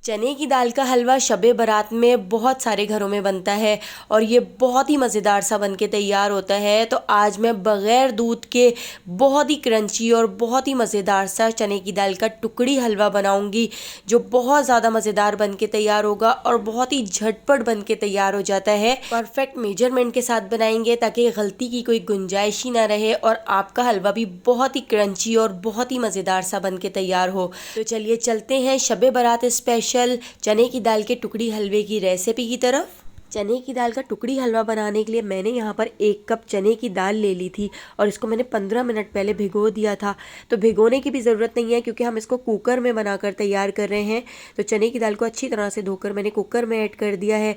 चने की दाल का हलवा शबे बारात में बहुत सारे घरों में बनता है और ये बहुत ही मज़ेदार सा बन के तैयार होता है। तो आज मैं बग़ैर दूध के बहुत ही क्रंची और बहुत ही मज़ेदार सा चने की दाल का टुकड़ी हलवा बनाऊंगी, जो बहुत ज़्यादा मज़ेदार बन के तैयार होगा और बहुत ही झटपट बन के तैयार हो जाता है। परफेक्ट मेजरमेंट के साथ बनाएंगे ताकि गलती की कोई गुंजाइश ही ना रहे और आपका हलवा भी बहुत ही क्रंची और बहुत ही मज़ेदार सा बन के तैयार हो। तो चलिए चलते हैं शबे बारात स्पेशल चने की दाल के टुकड़ी हलवे की रेसिपी की तरफ। चने की दाल का टुकड़ी हलवा बनाने के लिए मैंने यहाँ पर 1 कप चने की दाल ले ली थी और इसको मैंने 15 मिनट पहले भिगो दिया था। तो भिगोने की भी ज़रूरत नहीं है क्योंकि हम इसको कुकर में बनाकर तैयार कर रहे हैं। तो चने की दाल को अच्छी तरह से धोकर मैंने कुकर में ऐड कर दिया है।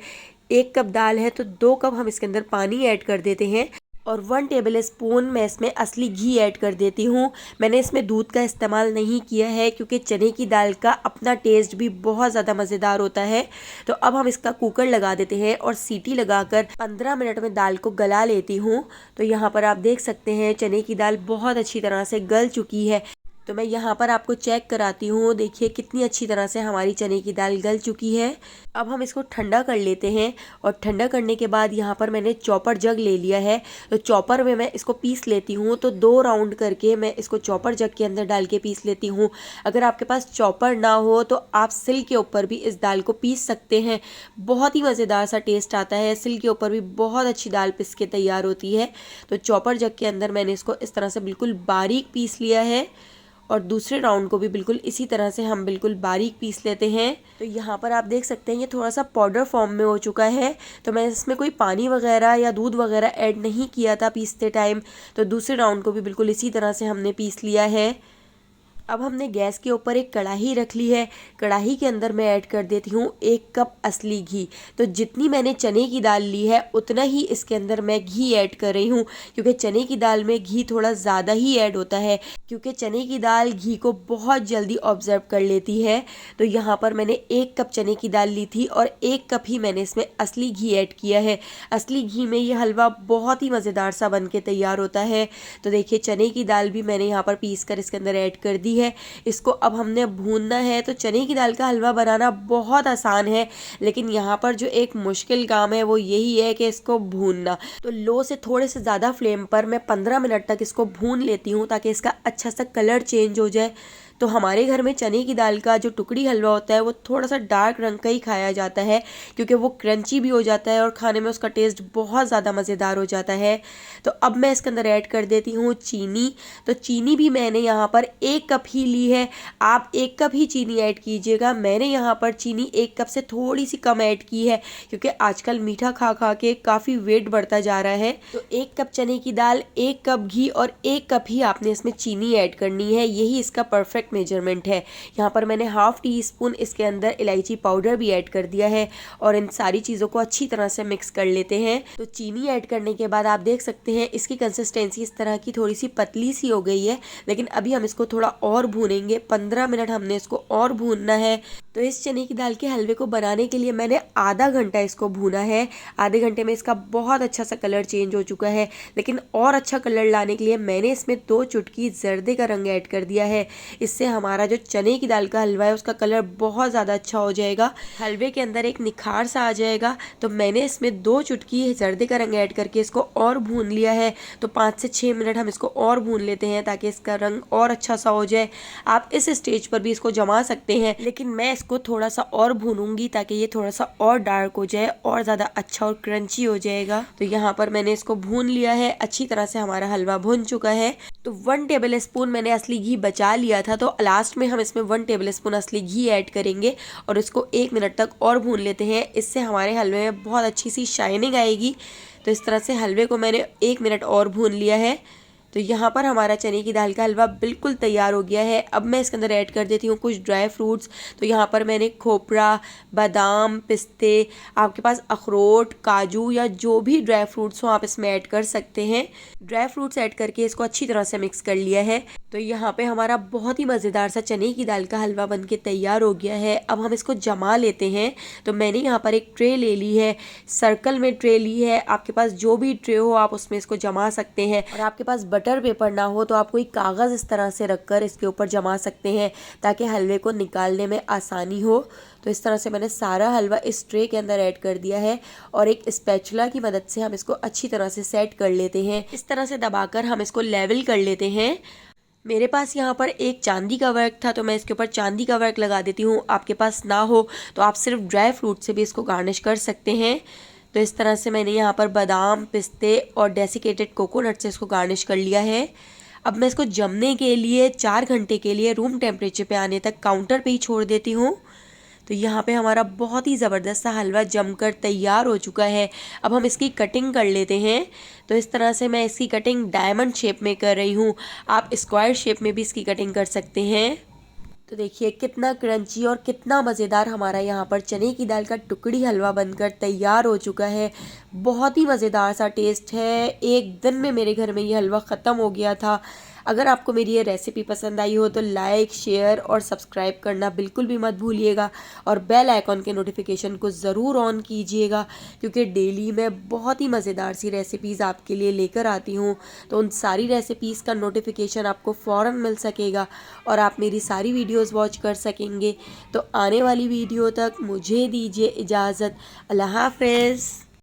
1 कप दाल है तो 2 कप हम इसके अंदर पानी ऐड कर देते हैं और 1 टेबल स्पून मैं इसमें असली घी ऐड कर देती हूँ। मैंने इसमें दूध का इस्तेमाल नहीं किया है क्योंकि चने की दाल का अपना टेस्ट भी बहुत ज़्यादा मज़ेदार होता है। तो अब हम इसका कुकर लगा देते हैं और सीटी लगाकर 15 मिनट में दाल को गला लेती हूँ। तो यहाँ पर आप देख सकते हैं चने की दाल बहुत अच्छी तरह से गल चुकी है। तो मैं यहाँ पर आपको चेक कराती हूँ, देखिए कितनी अच्छी तरह से हमारी चने की दाल गल चुकी है। अब हम इसको ठंडा कर लेते हैं और ठंडा करने के बाद यहाँ पर मैंने चॉपर जग ले लिया है। तो चॉपर में मैं इसको पीस लेती हूँ। तो 2 राउंड करके मैं इसको चॉपर जग के अंदर डाल के पीस लेती हूँ। अगर आपके पास चॉपर ना हो तो आप सिल के ऊपर भी इस दाल को पीस सकते हैं। बहुत ही मज़ेदार सा टेस्ट आता है, सिल के ऊपर भी बहुत अच्छी दाल पिस के तैयार होती है। तो चॉपर जग के अंदर मैंने इसको इस तरह से बिल्कुल बारीक पीस लिया है और दूसरे राउंड को भी बिल्कुल इसी तरह से हम बिल्कुल बारीक पीस लेते हैं। तो यहाँ पर आप देख सकते हैं ये थोड़ा सा पाउडर फॉर्म में हो चुका है। तो मैं इसमें कोई पानी वगैरह या दूध वगैरह ऐड नहीं किया था पीसते टाइम। तो दूसरे राउंड को भी बिल्कुल इसी तरह से हमने पीस लिया है। अब हमने गैस के ऊपर एक कढ़ाई रख ली है। कढ़ाई के अंदर मैं ऐड कर देती हूँ 1 कप असली घी। तो जितनी मैंने चने की दाल ली है उतना ही इसके अंदर मैं घी ऐड कर रही हूँ क्योंकि चने की दाल में घी थोड़ा ज़्यादा ही ऐड होता है क्योंकि चने की दाल घी को बहुत जल्दी ऑब्जर्व कर लेती है। तो यहाँ पर मैंने 1 कप चने की दाल ली थी और 1 कप ही मैंने इसमें असली घी ऐड किया है। असली घी में ये हलवा बहुत ही मज़ेदार सा बन के तैयार होता है। तो देखिए चने की दाल भी मैंने यहाँ पर पीस कर इसके अंदर ऐड कर दी है। इसको अब हमने भूनना है। तो चने की दाल का हलवा बनाना बहुत आसान है, लेकिन यहाँ पर जो एक मुश्किल काम है वो यही है कि इसको भूनना। तो लो से थोड़े से ज़्यादा फ्लेम पर मैं 15 मिनट तक इसको भून लेती हूँ ताकि इसका अच्छा सा कलर चेंज हो जाए। तो हमारे घर में चने की दाल का जो टुकड़ी हलवा होता है वो थोड़ा सा डार्क रंग का ही खाया जाता है क्योंकि वो क्रंची भी हो जाता है और खाने में उसका टेस्ट बहुत ज़्यादा मज़ेदार हो जाता है। तो अब मैं इसके अंदर ऐड कर देती हूँ चीनी। तो चीनी भी मैंने यहाँ पर 1 कप ही ली है। आप 1 कप ही चीनी ऐड कीजिएगा। मैंने यहाँ पर चीनी 1 कप से थोड़ी सी कम ऐड की है क्योंकि आजकल मीठा खा खा के काफ़ी वेट बढ़ता जा रहा है। तो 1 कप चने की दाल, 1 कप घी और 1 कप ही आपने इसमें चीनी ऐड करनी है। यही इसका परफेक्ट मेजरमेंट है। यहाँ पर मैंने ½ टी स्पून इसके अंदर इलायची पाउडर भी ऐड कर दिया है और इन सारी चीज़ों को अच्छी तरह से मिक्स कर लेते हैं। तो चीनी ऐड करने के बाद आप देख सकते हैं इसकी कंसिस्टेंसी इस तरह की थोड़ी सी पतली सी हो गई है, लेकिन अभी हम इसको थोड़ा और भूनेंगे। 15 मिनट हमने इसको और भूनना है। तो इस चने की दाल के हलवे को बनाने के लिए मैंने आधा घंटा इसको भूना है। आधे घंटे में इसका बहुत अच्छा सा कलर चेंज हो चुका है, लेकिन और अच्छा कलर लाने के लिए मैंने इसमें 2 चुटकी जर्दे का रंग ऐड कर दिया है। इससे हमारा जो चने की दाल का हलवा है उसका कलर बहुत ज़्यादा अच्छा हो जाएगा, हलवे के अंदर एक निखार सा आ जाएगा। तो मैंने इसमें 2 चुटकी जर्दे का रंग ऐड करके इसको और भून लिया है। तो 5 से 6 मिनट हम इसको और भून लेते हैं ताकि इसका रंग और अच्छा सा हो जाए। आप इस स्टेज पर भी इसको जमा सकते हैं, लेकिन मैं इसको थोड़ा सा और भूनूंगी ताकि ये थोड़ा सा और डार्क हो जाए और ज़्यादा अच्छा और क्रंची हो जाएगा। तो यहाँ पर मैंने इसको भून लिया है। अच्छी तरह से हमारा हलवा भून चुका है। तो 1 टेबल स्पून मैंने असली घी बचा लिया था। तो लास्ट में हम इसमें 1 टेबल स्पून असली घी ऐड करेंगे और इसको 1 मिनट तक और भून लेते हैं। इससे हमारे हलवे में बहुत अच्छी सी शाइनिंग आएगी। तो इस तरह से हलवे को मैंने 1 मिनट और भून लिया है। तो यहाँ पर हमारा चने की दाल का हलवा बिल्कुल तैयार हो गया है। अब मैं इसके अंदर ऐड कर देती हूँ कुछ ड्राई फ्रूट्स। तो यहाँ पर मैंने खोपरा, बादाम, पिस्ते, आपके पास अखरोट, काजू या जो भी ड्राई फ्रूट्स हो आप इसमें ऐड कर सकते हैं। ड्राई फ्रूट्स ऐड करके इसको अच्छी तरह से मिक्स कर लिया है। तो यहाँ पे हमारा बहुत ही मज़ेदार सा चने की दाल का हलवा बनके तैयार हो गया है। अब हम इसको जमा लेते हैं। तो मैंने यहाँ पर एक ट्रे ले ली है, सर्कल में ट्रे ली है। आपके पास जो भी ट्रे हो आप उसमें इसको जमा सकते हैं और आपके पास बटर पेपर ना हो तो आप कोई कागज़ इस तरह से रखकर इसके ऊपर जमा सकते हैं ताकि हलवे को निकालने में आसानी हो। तो इस तरह से मैंने सारा हलवा इस ट्रे के अंदर ऐड कर दिया है और एक स्पैचुला की मदद से हम इसको अच्छी तरह से सेट कर लेते हैं। इस तरह से दबाकर हम इसको लेवल कर लेते हैं। मेरे पास यहाँ पर एक चांदी का वर्क था तो मैं इसके ऊपर चांदी का वर्क लगा देती हूँ। आपके पास ना हो तो आप सिर्फ ड्राई फ्रूट से भी इसको गार्निश कर सकते हैं। तो इस तरह से मैंने यहाँ पर बादाम, पिस्ते और डेसिकेटेड कोकोनट से इसको गार्निश कर लिया है। अब मैं इसको जमने के लिए 4 घंटे के लिए रूम टेम्परेचर पे आने तक काउंटर पे ही छोड़ देती हूँ। तो यहाँ पे हमारा बहुत ही ज़बरदस्त सा हलवा जमकर तैयार हो चुका है। अब हम इसकी कटिंग कर लेते हैं। तो इस तरह से मैं इसकी कटिंग डायमंड शेप में कर रही हूँ। आप स्क्वायर शेप में भी इसकी कटिंग कर सकते हैं। तो देखिए कितना क्रंची और कितना मज़ेदार हमारा यहाँ पर चने की दाल का टुकड़ी हलवा बनकर तैयार हो चुका है। बहुत ही मज़ेदार सा टेस्ट है। एक दिन में मेरे घर में ये हलवा ख़त्म हो गया था। अगर आपको मेरी ये रेसिपी पसंद आई हो तो लाइक, शेयर और सब्सक्राइब करना बिल्कुल भी मत भूलिएगा और बेल आइकॉन के नोटिफिकेशन को ज़रूर ऑन कीजिएगा क्योंकि डेली मैं बहुत ही मज़ेदार सी रेसिपीज़ आपके लिए लेकर आती हूँ। तो उन सारी रेसिपीज़ का नोटिफिकेशन आपको फ़ौरन मिल सकेगा और आप मेरी सारी वीडियोज़ वॉच कर सकेंगे। तो आने वाली वीडियो तक मुझे दीजिए इजाज़त। अल्लाह हाफ़िज़।